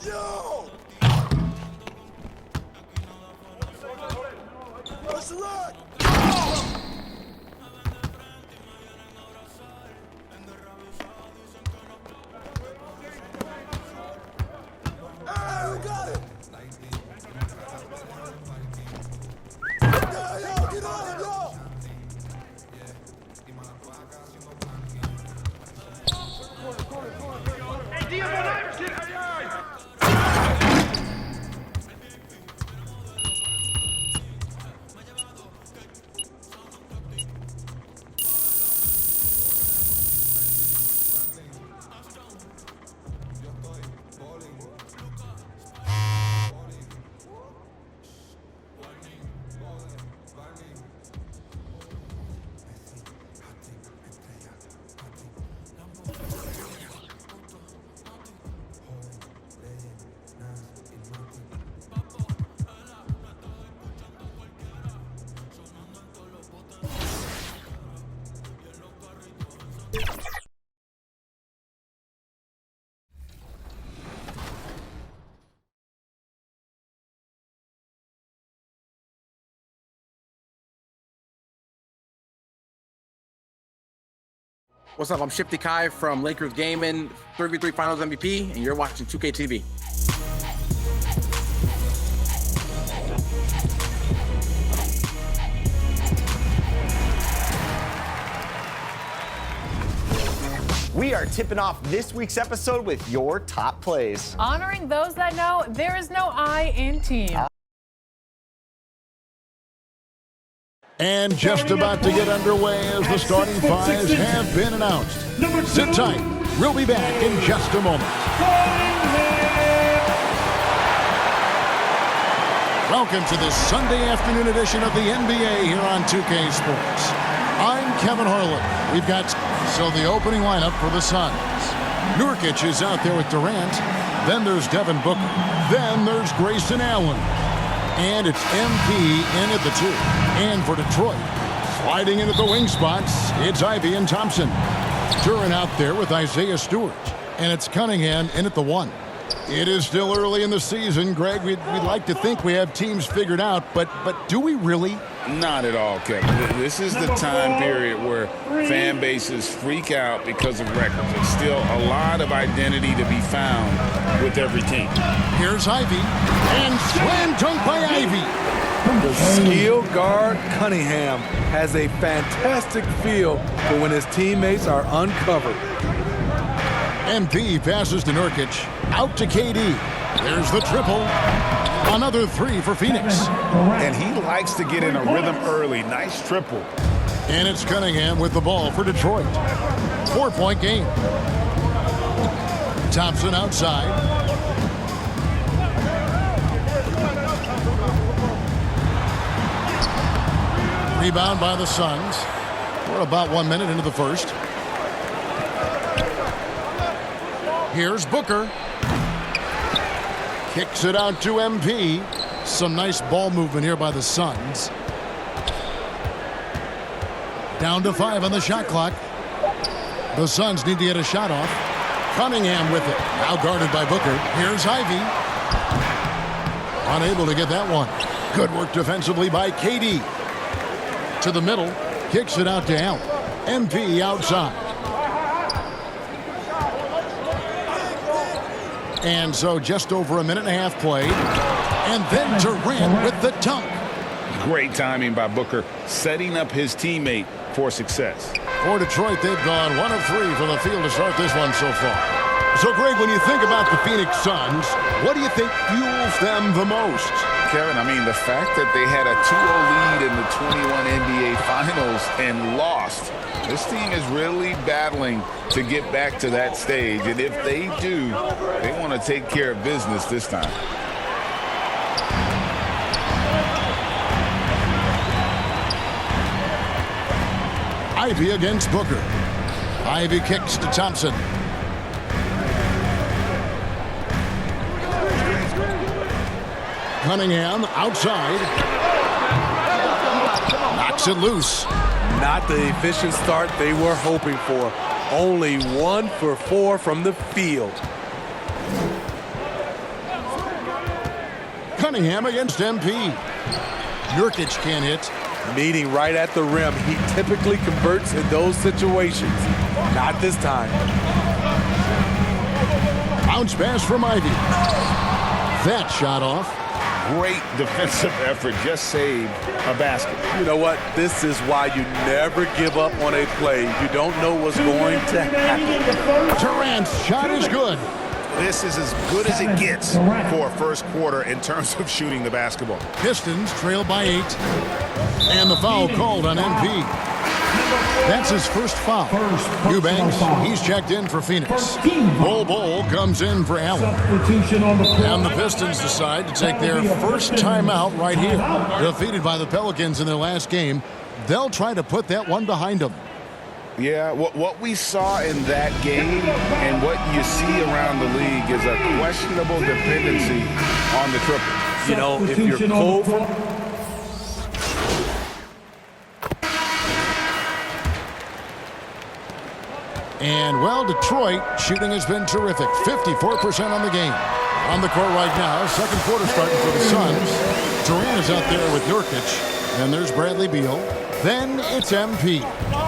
Yo! What's the rock? Hey, we got it! Yo, get on it, yo! Hey, Diego Iverson! What's up? I'm Shifty Kai from Lakers Gaming, 3v3 Finals MVP, and you're watching 2K TV. We are tipping off this week's episode with your top plays. Honoring those that know there is no I in team. And just about to get underway as the starting fives have been announced. Sit tight. We'll be back in just a moment. Welcome to this Sunday afternoon edition of the NBA here on 2K Sports. I'm Kevin Harlan. We've got the opening lineup for the Suns. Nurkic is out there with Durant. Then there's Devin Booker. Then there's Grayson Allen. And it's MP in at the 2. And for Detroit, sliding into the wing spots, it's Ivy and Thompson. Duran out there with Isaiah Stewart. And it's Cunningham in at the 1. It is still early in the season, Greg. We'd like to think we have teams figured out, but do we really? Not at all, Kevin. This is the time period where fan bases freak out because of records. There's still a lot of identity to be found with every team. Here's Ivy, and slam dunk by Ivy. The skill guard Cunningham has a fantastic feel for when his teammates are uncovered. MP passes to Nurkic, out to KD. There's the triple. Another 3 for Phoenix. And he likes to get in a rhythm early. Nice triple. And it's Cunningham with the ball for Detroit. 4-point game. Thompson outside. Rebound by the Suns. We're about 1 minute into the first. Here's Booker. Kicks it out to MP. Some nice ball movement here by the Suns. Down to 5 on the shot clock. The Suns need to get a shot off. Cunningham with it. Now guarded by Booker. Here's Ivy. Unable to get that one. Good work defensively by KD. To the middle. Kicks it out to Allen. MP outside. And so just over a minute and a half played. And then Durant with the dunk. Great timing by Booker, setting up his teammate for success. For Detroit, they've gone 1 of 3 from the field to start this one so far. So, Greg, when you think about the Phoenix Suns, what do you think fuels them the most? Kevin, I mean, the fact that they had a 2-0 lead in the 21 NBA Finals and lost. This team is really battling to get back to that stage. And if they do, they want to take care of business this time. Ivy against Booker. Ivy kicks to Thompson. Cunningham outside. Knocks it loose. Not the efficient start they were hoping for. Only 1 for 4 from the field. Cunningham against MP. Nurkic can't hit. Meeting right at the rim. He typically converts in those situations. Not this time. Bounce pass from Ivy. That shot off. Great defensive effort. Just saved a basket. You know what? This is why you never give up on a play. You don't know what's going to happen. Durant's shot is good. This is as good as it gets for a first quarter in terms of shooting the basketball. Pistons trail by 8. And the foul called on MP. That's his first foul. Eubanks, he's checked in for Phoenix. Bol comes in for Allen. And the Pistons decide to take their first timeout right here. Defeated by the Pelicans in their last game, they'll try to put that one behind them. Yeah, what we saw in that game and what you see around the league is a questionable dependency on the triple. You know, if you're cold, and, well, Detroit shooting has been terrific. 54% on the game. On the court right now, second quarter starting for the Suns. Durant is out there with Nurkic. And there's Bradley Beal. Then it's MP.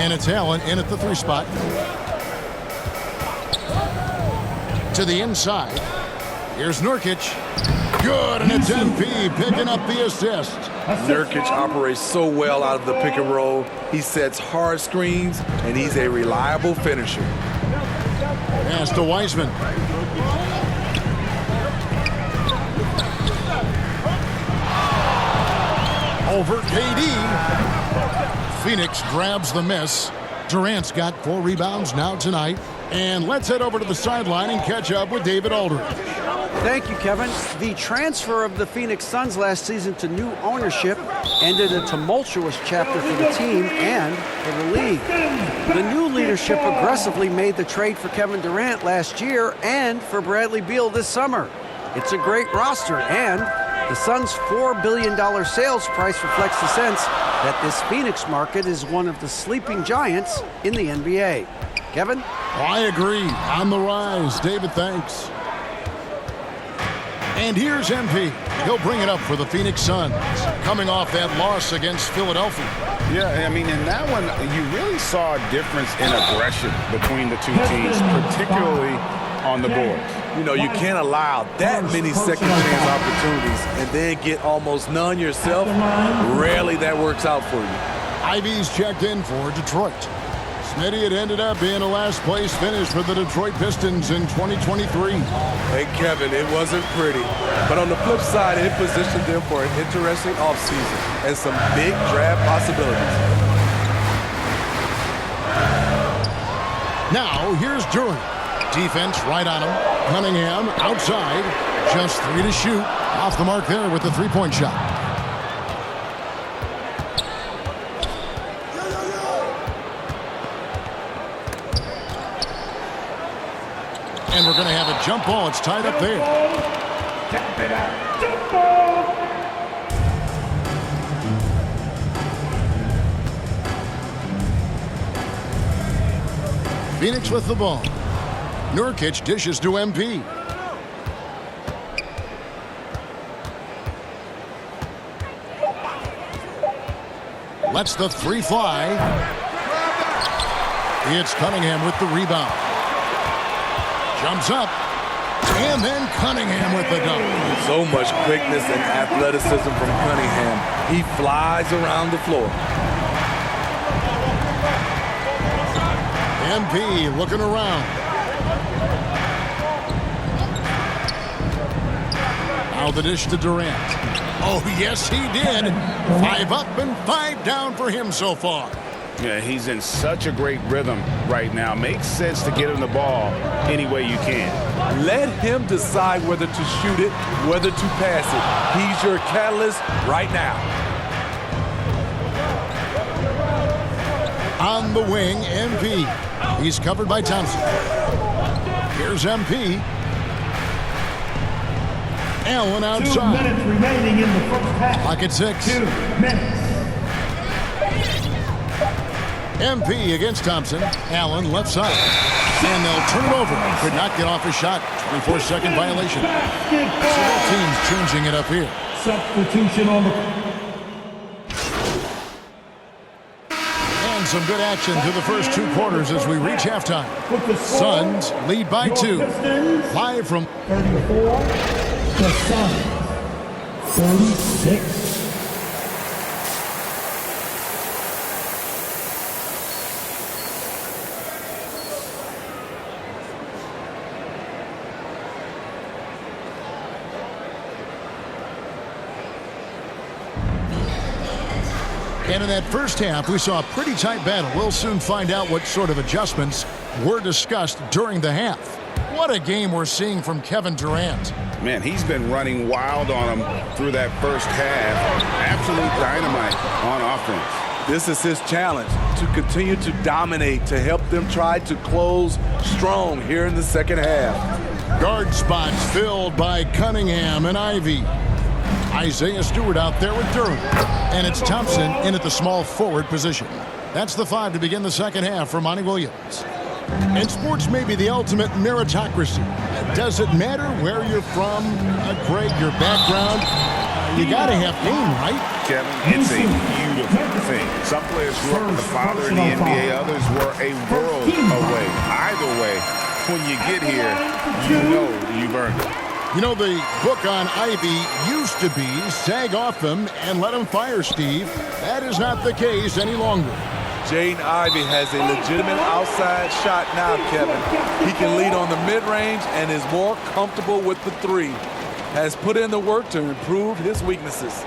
And it's Allen in at the 3 spot. To the inside. Here's Nurkic. Good, and it's MP picking up the assist. Nurkic operates so well out of the pick and roll. He sets hard screens, and he's a reliable finisher. Pass to Wiseman. Over KD. Phoenix grabs the miss. Durant's got 4 rebounds now tonight. And let's head over to the sideline and catch up with David Aldridge. Thank you, Kevin. The transfer of the Phoenix Suns last season to new ownership ended a tumultuous chapter for the team and for the league. The new leadership aggressively made the trade for Kevin Durant last year and for Bradley Beal this summer. It's a great roster, and the Suns' $4 billion sales price reflects the sense that this Phoenix market is one of the sleeping giants in the NBA. Kevin? I agree. On the rise. David, thanks. And here's MP. He'll bring it up for the Phoenix Suns, coming off that loss against Philadelphia. Yeah, I mean, in that one, you really saw a difference in aggression between the two teams, particularly on the boards. You know, you can't allow that many second chance opportunities and then get almost none yourself. Rarely that works out for you. Ivy's checked in for Detroit. Smitty, it ended up being a last-place finish for the Detroit Pistons in 2023. Hey, Kevin, it wasn't pretty. But on the flip side, it positioned them for an interesting offseason and some big draft possibilities. Now, here's Durant. Defense right on him. Cunningham outside. Just 3 to shoot. Off the mark there with the three-point shot. And we're going to have a jump ball. It's tied up there. Phoenix with the ball. Nurkic dishes to MP. Lets the 3 fly. It's Cunningham with the rebound. Jumps up. And then Cunningham with the dunk. So much quickness and athleticism from Cunningham. He flies around the floor. MP looking around. Now the dish to Durant. Oh, yes, he did. 5 up and 5 down for him so far. Yeah, he's in such a great rhythm right now. Makes sense to get him the ball any way you can. Let him decide whether to shoot it, whether to pass it. He's your catalyst right now. On the wing, MP. He's covered by Thompson. Here's MP. Allen outside. 2 minutes remaining in the first half. Clock at 6. 2 minutes. MP against Thompson. Allen left side. And they'll turn it over. Could not get off a shot. 24-second violation. So both teams changing it up here. Substitution on the... And some good action through the first 2 quarters as we reach halftime. Suns lead by 2. Live from 34. The Suns. 36. And in that first half, we saw a pretty tight battle. We'll soon find out what sort of adjustments were discussed during the half. What a game we're seeing from Kevin Durant. Man, he's been running wild on him through that first half. Absolute dynamite on offense. This is his challenge, to continue to dominate, to help them try to close strong here in the second half. Guard spots filled by Cunningham and Ivy. Isaiah Stewart out there with Durham. And it's Thompson in at the small forward position. That's the 5 to begin the second half for Monty Williams. And sports may be the ultimate meritocracy. Does it matter where you're from, Greg, your background? You got to have name, right? Kevin, it's a beautiful thing. Some players grew up with a father in the NBA. Others were a world away. Either way, when you get here, you know you've earned it. You know, the book on Ivy used to be sag off him and let him fire, Steve. That is not the case any longer. Jaden Ivey has a legitimate outside shot now, Kevin. He can lead on the mid-range and is more comfortable with the 3. Has put in the work to improve his weaknesses.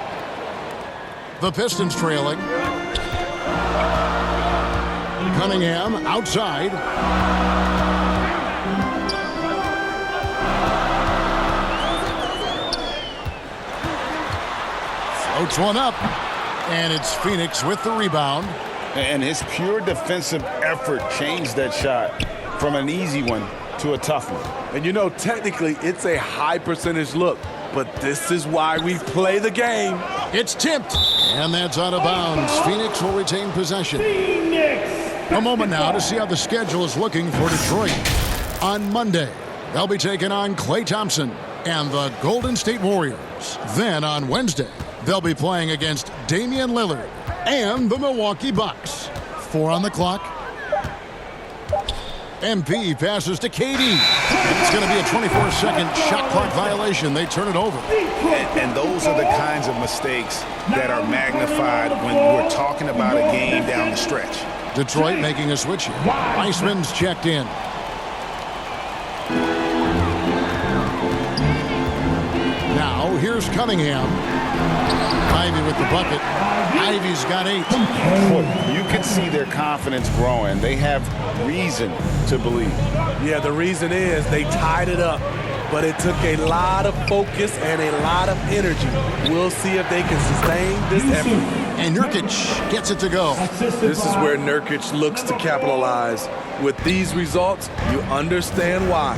The Pistons trailing. Cunningham outside. Floats one up. And it's Phoenix with the rebound. And his pure defensive effort changed that shot from an easy one to a tough one. And you know, technically, it's a high percentage look, but this is why we play the game. It's tipped, and that's out of bounds. Phoenix will retain possession. A moment now to see how the schedule is looking for Detroit. On Monday, they'll be taking on Klay Thompson and the Golden State Warriors. Then on Wednesday, they'll be playing against Damian Lillard and the Milwaukee Bucks. 4 on the clock. MP passes to KD. And it's going to be a 24-second shot clock violation. They turn it over. And those are the kinds of mistakes that are magnified when we're talking about a game down the stretch. Detroit making a switch here. Weissman's checked in. Now, here's Cunningham. Ivy with the bucket. Ivy's got 8. You can see their confidence growing. They have reason to believe. Yeah, the reason is they tied it up, but it took a lot of focus and a lot of energy. We'll see if they can sustain this effort. And Nurkic gets it to go. This is where Nurkic looks to capitalize. With these results, you understand why.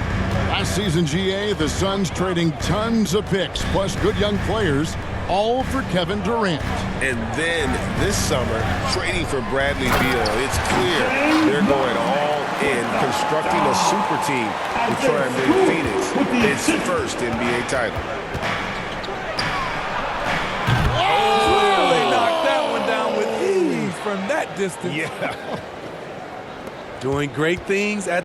Last season, GA, the Suns trading tons of picks, plus good young players, all for Kevin Durant. And then this summer, trading for Bradley Beal. It's clear they're going all in, constructing a super team to try and make Phoenix its first NBA title. They knocked that one down with ease from that distance. Yeah. Doing great things at